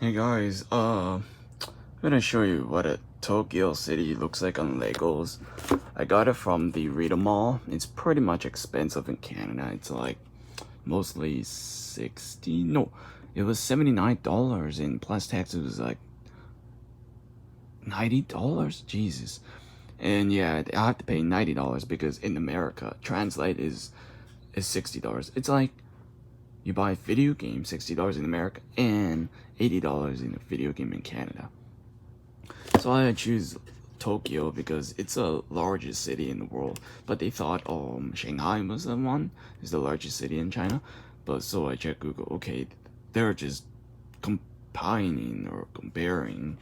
Hey guys, I'm gonna show you what a Tokyo City looks like on Legos. I got it from the rideau Mall. It's pretty much expensive in Canada. It's like mostly 60, no, it was $79 and plus tax it was like $90. Jesus. And yeah, I have to pay $90 because in America, translate is $60. It's like you buy a video game, $60 in America, and $80 in a video game in Canada. So I choose Tokyo because it's the largest city in the world. But they thought Shanghai was the one, is the largest city in China. But so I checked Google. Okay, they're just combining or comparing.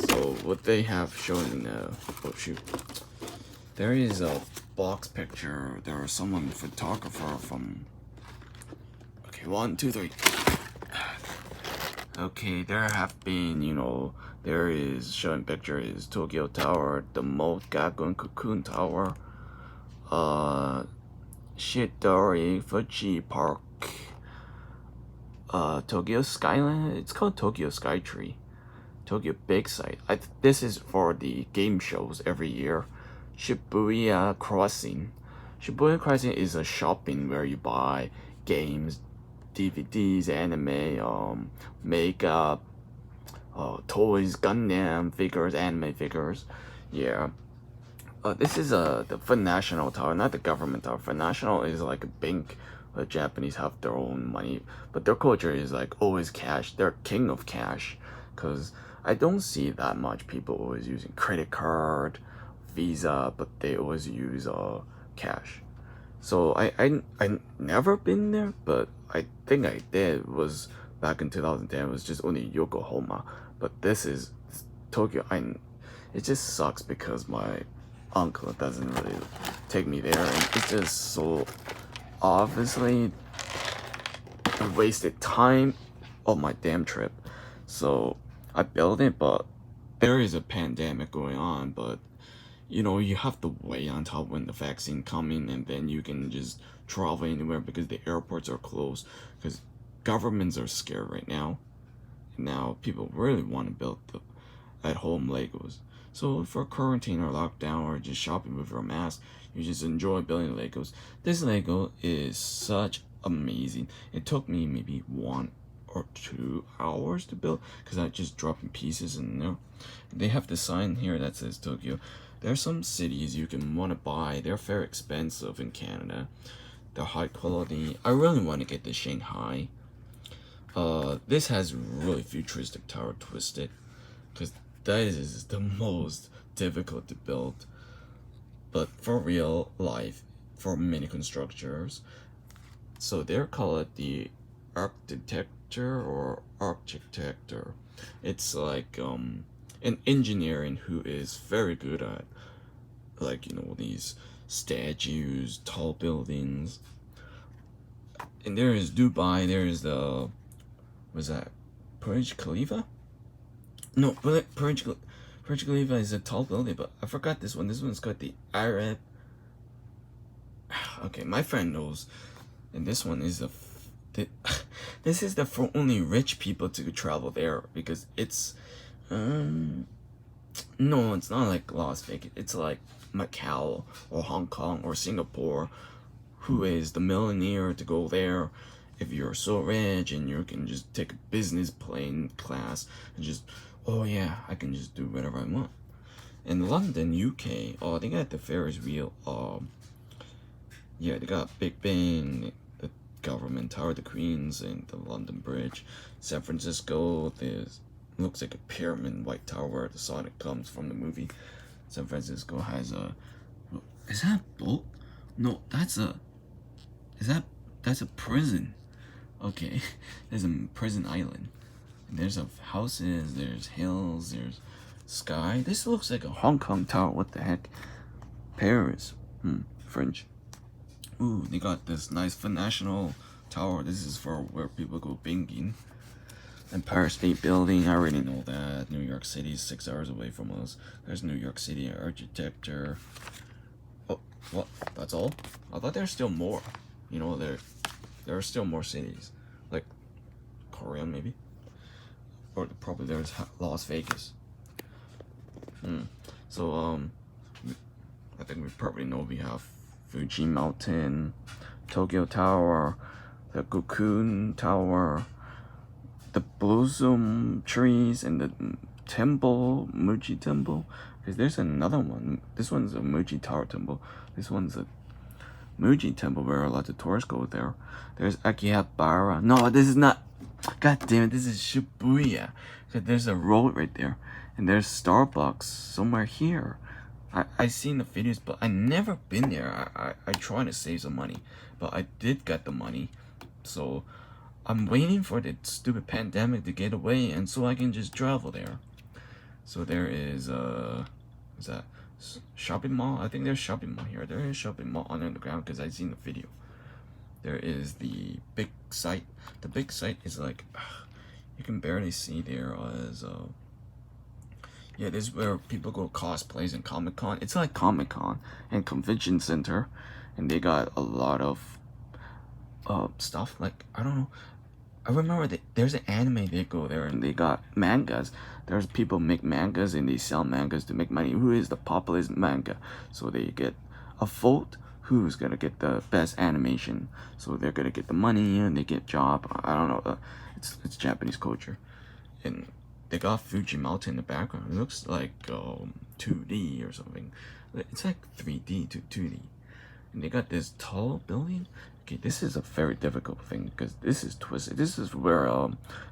So what they have shown in the oh shoot, there is a box picture. There is someone photographer from. Okay, 1, 2, 3. Okay, there have been, there is showing picture is Tokyo Tower, the Moat Gagun Cocoon Tower, Shidori Fuji Park, Tokyo Skyline. It's called Tokyo Skytree, Tokyo Big Sight. This is for the game shows every year. Shibuya Crossing. Shibuya Crossing is a shopping where you buy games, DVDs, anime, makeup, toys, Gundam figures, anime figures. Yeah. This is the Fun National Tower, not the government tower. Fun National is like a bank. The Japanese have their own money, but their culture is like always cash. They're king of cash, cause I don't see that much people always using credit card, Visa, but they always use cash. So I never been there, but I think I did was back in 2010. It was just only Yokohama, but this is Tokyo. It just sucks because my uncle doesn't really take me there, and it's just so obviously a wasted time of my damn trip. So I built it, but there is a pandemic going on, but you have to wait until when the vaccine coming and then you can just travel anywhere because the airports are closed because governments are scared right now. Now people really want to build the at-home Legos. So for quarantine or lockdown or just shopping with your mask, you just enjoy building Legos. This Lego is such amazing. It took me maybe 1 or 2 hours to build because I just dropping pieces in there. They have the sign here that says Tokyo. There's some cities you can want to buy. They're very expensive in Canada. They're high quality. I really want to get the Shanghai. This has really futuristic tower twisted, because that is the most difficult to build. But for real life, for many constructors, so they're called the architecture or architecture. It's like an engineering who is very good at like these statues, tall buildings. And there is Dubai. There is the was that Burj Khalifa? No, but Burj Khalifa is a tall building, but I forgot this one. This one's called the Arab. Okay, my friend knows, and this one is this is the for only rich people to travel there because it's no, it's not like Las Vegas. It's like Macau or Hong Kong or Singapore. Who is the millionaire to go there? If you're so rich and you can just take a business plane class and just, oh yeah, I can just do whatever I want. In London, UK, oh, they got the Ferris wheel. Yeah, they got Big Ben, the government tower, the Queens, and the London Bridge. San Francisco, there's looks like a pyramid white tower where the Sonic comes from the movie. San Francisco has a. Is that a boat? No, that's a prison. Okay, there's a prison island. And there's houses, there's hills, there's sky. This looks like a Hong Kong tower. What the heck? Paris. French. Ooh, they got this nice national tower. This is for where people go binging. Empire State Building, I already know that. New York City is 6 hours away from us. There's New York City architecture. Oh, what? That's all? I thought there's still more. There are still more cities. Like Korea, maybe. or probably there's Las Vegas. So I think we probably know we have Fuji Mountain, Tokyo Tower, the Cocoon Tower, the blossom trees, and the temple, Muji Temple. Because there's another one. This one's a Muji Tower Temple. This one's a Muji Temple where a lot of tourists go there. There's Akihabara. No, this is not. God damn it, this is Shibuya. There's a road right there. And there's Starbucks somewhere here. I seen the videos, but I never been there. I trying to save some money, but I did get the money, so I'm waiting for the stupid pandemic to get away, and so I can just travel there. So there is that shopping mall? I think there's shopping mall here. There is shopping mall under the ground because I seen the video. There is the big site. The big site is like you can barely see there as yeah, this is where people go cosplays and Comic-Con. It's like Comic-Con and Convention Center, and they got a lot of stuff. Like, I don't know. I remember that there's an anime they go there and they got mangas. There's people make mangas and they sell mangas to make money. Who is the popular manga? So they get a vote. Who's gonna get the best animation? So they're gonna get the money and they get job. I don't know. It's Japanese culture, and they got Fuji Mountain in the background. It looks like 2D or something. It's like 3D to 2D. And they got this tall building. Okay, this is a very difficult thing because this is twisted. This is where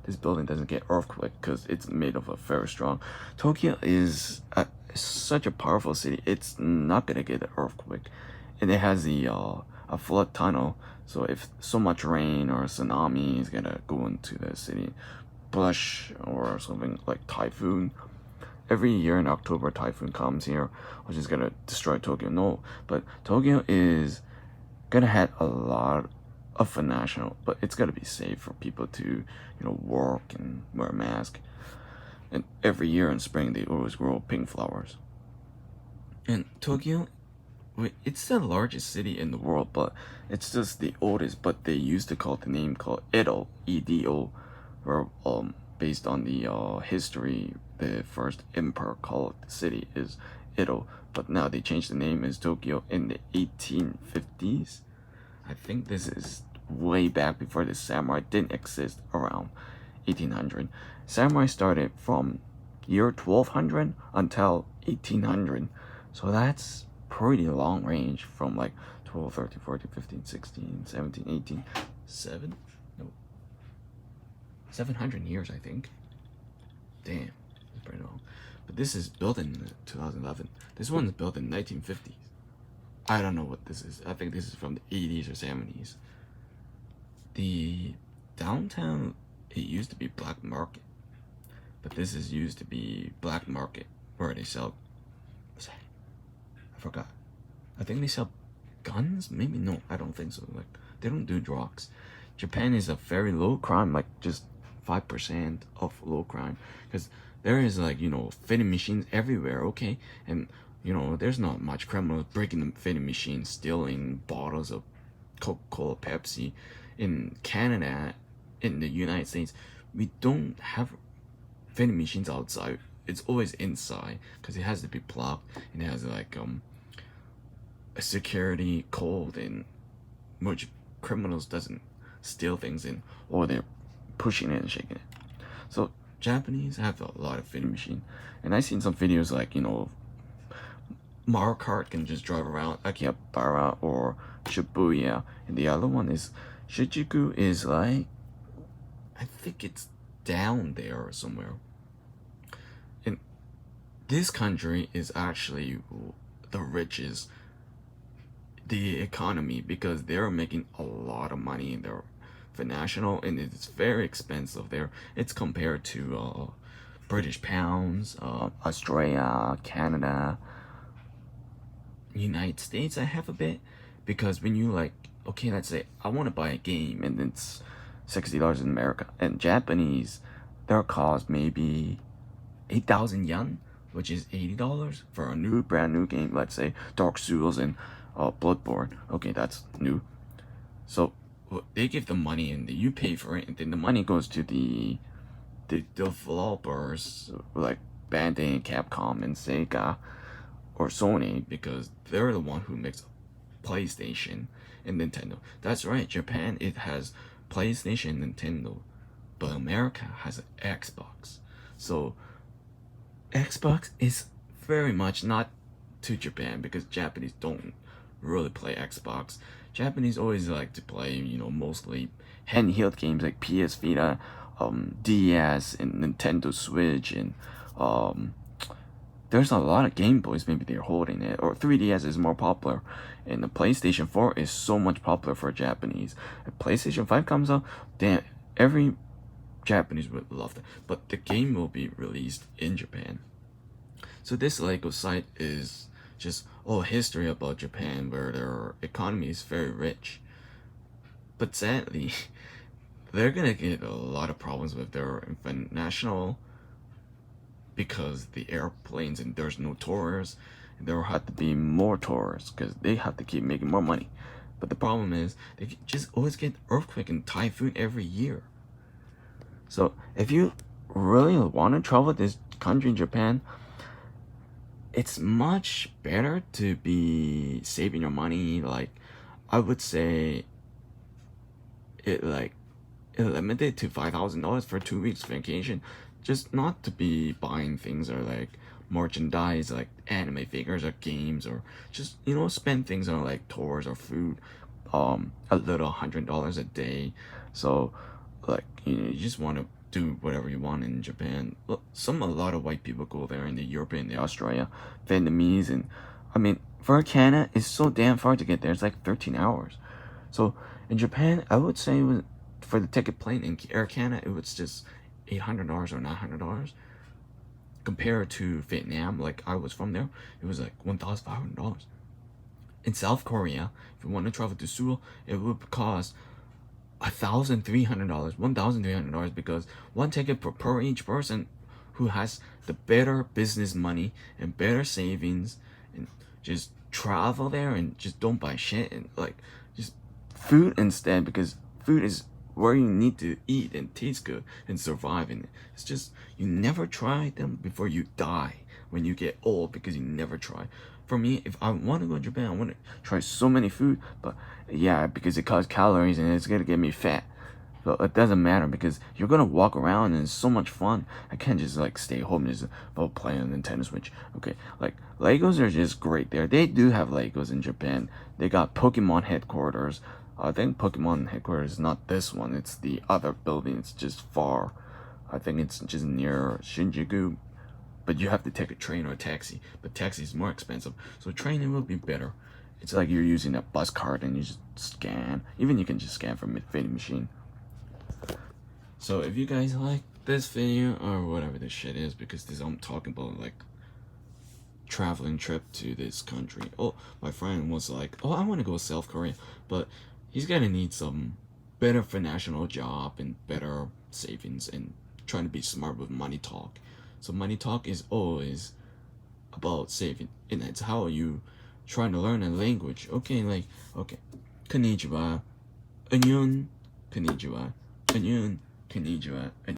this building doesn't get earthquake because it's made of a very strong. Tokyo is such a powerful city. It's not gonna get an earthquake, and it has the a flood tunnel. So if so much rain or a tsunami is gonna go into the city, flash or something like typhoon. Every year in October, typhoon comes here, which is gonna destroy Tokyo. No, but Tokyo is gonna have a lot of financial, but it's gonna be safe for people to, work and wear a mask. And every year in spring, they always grow pink flowers. And Tokyo, it's the largest city in the world, but it's just the oldest. But they used to call the name called Edo, E-D-O. Where based on the history, the first emperor called the city is Edo, but now they changed the name as Tokyo in the 1850s. I think this is way back before the samurai didn't exist, around 1800. Samurai started from year 1200 until 1800, so that's pretty long range from like 12, 13, 14, 15, 16, 17, 18, 7? No. 700 years, I think. Damn, that's pretty long. But this is built in 2011. This one's built in 1950s. I don't know what this is. I think this is from the 80s or 70s. The downtown, it used to be black market, but this is used to be black market where they sell. I forgot. I think they sell guns. Maybe no. I don't think so. Like they don't do drugs. Japan is a very low crime, like just 5% of low crime, because there is like vending machines everywhere. Okay, and there's not much criminals breaking the vending machines, stealing bottles of Coca-Cola, Pepsi. In Canada, in the United States, we don't have vending machines outside. It's always inside because it has to be blocked, and it has like a security code, and which criminals doesn't steal things in, or they're pushing it and shaking it. So Japanese have a lot of vending machine, and I've seen some videos like Mario Kart can just drive around Akihabara or Shibuya, and the other one is Shinjuku, is like I think it's down there somewhere. And this country is actually the richest, the economy, because they're making a lot of money in their financial, and it's very expensive there. It's compared to British pounds, Australia, Canada, United States. I have a bit, because when you okay, let's say I want to buy a game and it's $60 in America, and Japanese, their cost maybe 8,000 yen, which is $80 for a brand new game. Let's say Dark Souls and Bloodborne. Okay, that's new. So they give the money and you pay for it, and then the money goes to the the developers like Bandai and Capcom and Sega or Sony, because they're the one who makes PlayStation and Nintendo. That's right, Japan, it has PlayStation and Nintendo, but America has an Xbox. So Xbox is very much not to Japan, because Japanese don't really play Xbox. Japanese always like to play, mostly handheld games like PS Vita, DS, and Nintendo Switch, and there's a lot of Game Boys maybe they're holding it, or 3DS is more popular, and the PlayStation 4 is so much popular for Japanese. If PlayStation 5 comes out, then every Japanese would love that, but the game will be released in Japan. So this Lego site is just history about Japan, where their economy is very rich. But sadly, they're gonna get a lot of problems with their international, because the airplanes and there's no tourists, and there will have to be more tourists because they have to keep making more money. But the problem is they just always get earthquake and typhoon every year. So if you really want to travel this country in Japan, it's much better to be saving your money. Like, I would say it limited to $5,000 for 2 weeks vacation, just not to be buying things or like merchandise like anime figures or games, or just spend things on like tours or food, a little $100 a day. So like you just want to do whatever you want in Japan. Look, a lot of white people go there, in the Europe and the Australia, Vietnamese, and I mean, for Canada, it's so damn far to get there. It's like 13 hours. So in Japan, I would say for the ticket plane in Air Canada, it was just $800 or $900. Compared to Vietnam, like I was from there, it was like $1,500. In South Korea, if you want to travel to Seoul, it would cost $1,300, because one ticket per each person who has the better business money and better savings, and just travel there and just don't buy shit, and like just food instead, because food is where you need to eat and taste good and survive. And it's just, you never try them before you die when you get old, because you never try. For me, if I want to go to Japan, I want to try so many food, but yeah, because it costs calories and it's gonna get me fat. But it doesn't matter, because you're gonna walk around and it's so much fun. I can't just like stay home and just play on Nintendo Switch. Okay, like Legos are just great there. They do have Legos in Japan. They got Pokemon headquarters. I think Pokemon headquarters is not this one. It's the other building. It's just far. I think it's just near Shinjuku. But you have to take a train or a taxi. But taxi is more expensive. So training will be better. It's like you're using a bus card and you just scan. Even you can just scan from a vending machine. So if you guys like this video or whatever this shit is, because I'm talking about like traveling trip to this country. Oh, my friend was like, I want to go to South Korea, but he's gonna need some better financial job and better savings, and trying to be smart with money talk. So money talk is always about saving, and it's how you trying to learn a language. Okay, konnichiwa, annyeong, konnichiwa, annyeong, konnichiwa.